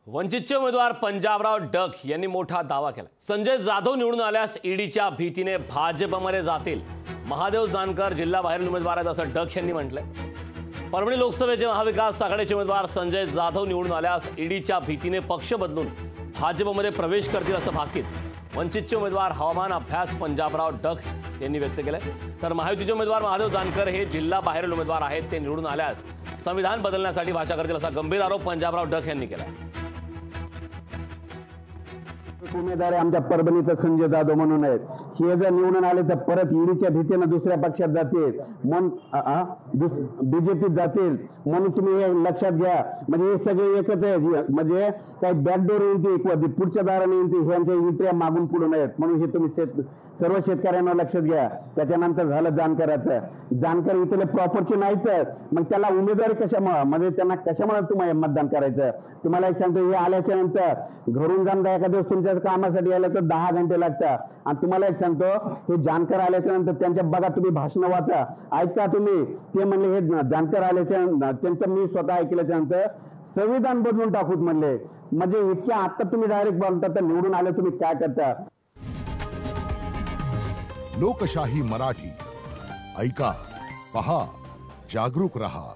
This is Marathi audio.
वंचितचे उमेदवार पंजाबराव डक यांनी मोठा दावा केला। संजय जाधव निवडून आल्यास ईडीच्या भीतीने भाजपमध्ये जातील। महादेव जानकर जिल्हा बाहेरील उमेदवार आहेत असं डक यांनी म्हटलंय। परभणी लोकसभेचे महाविकास आघाडीचे उमेदवार संजय जाधव निवडून आल्यास ईडीच्या भीतीने पक्ष बदलून भाजपमध्ये प्रवेश करतील असं भाकीत वंचितचे उमेदवार हवामान अभ्यास पंजाबराव डक यांनी व्यक्त केलंय। तर महायुतीचे उमेदवार महादेव जानकर हे जिल्हा बाहेरील उमेदवार आहेत, ते निवडून आल्यास संविधान बदलण्यासाठी भाषा करतील असा गंभीर आरोप पंजाबराव डक यांनी केलाय। उमेदवार आमच्या परभणीचा संजय जाधव म्हणून आहेत। हे जर निवडून आले तर परत ईडीच्या भीतीने दुसऱ्या पक्षात जातील, मन बीजेपीत जातील, म्हणून तुम्ही हे लक्षात घ्या। म्हणजे हे सगळे एकच आहे, म्हणजे काही बॅकडोर येईल किंवा पुढच्या दाराने येईल, ह्यांच्या इंट्रिया मागून पुढून आहेत। म्हणून हे तुम्ही सर्व शेतकऱ्यांना लक्षात घ्या। त्याच्यानंतर झालं जानकराचं, जानकर इथले प्रॉपरचे नाहीत, मग त्याला उमेदवारी कशामुळे, म्हणजे त्यांना कशामुळे तुम्हाला मतदान करायचं? तुम्हाला एक सांगतो, हे आल्याच्या नंतर घरून जाऊन एखाद्या दिवस तुमच्या कामासाठी आलं तर 10 घंटे लागतात। आणि तुम्हाला एक सांगतो, हे जानकर आल्याच्या नंतर त्यांच्या बघा तुम्ही भाषण वाचा, ऐकता तुम्ही, ते म्हणले हे जानकर आल्याच्या त्यांचं मी स्वतः ऐकल्याच्या नंतर संविधान बदलून टाकूत म्हणले। म्हणजे इतक्या आता तुम्ही डायरेक्ट बोलता, तर निवडून आले तुम्ही काय करता? लोकशाही मराठी ऐका, पहा, जागरूक रहा।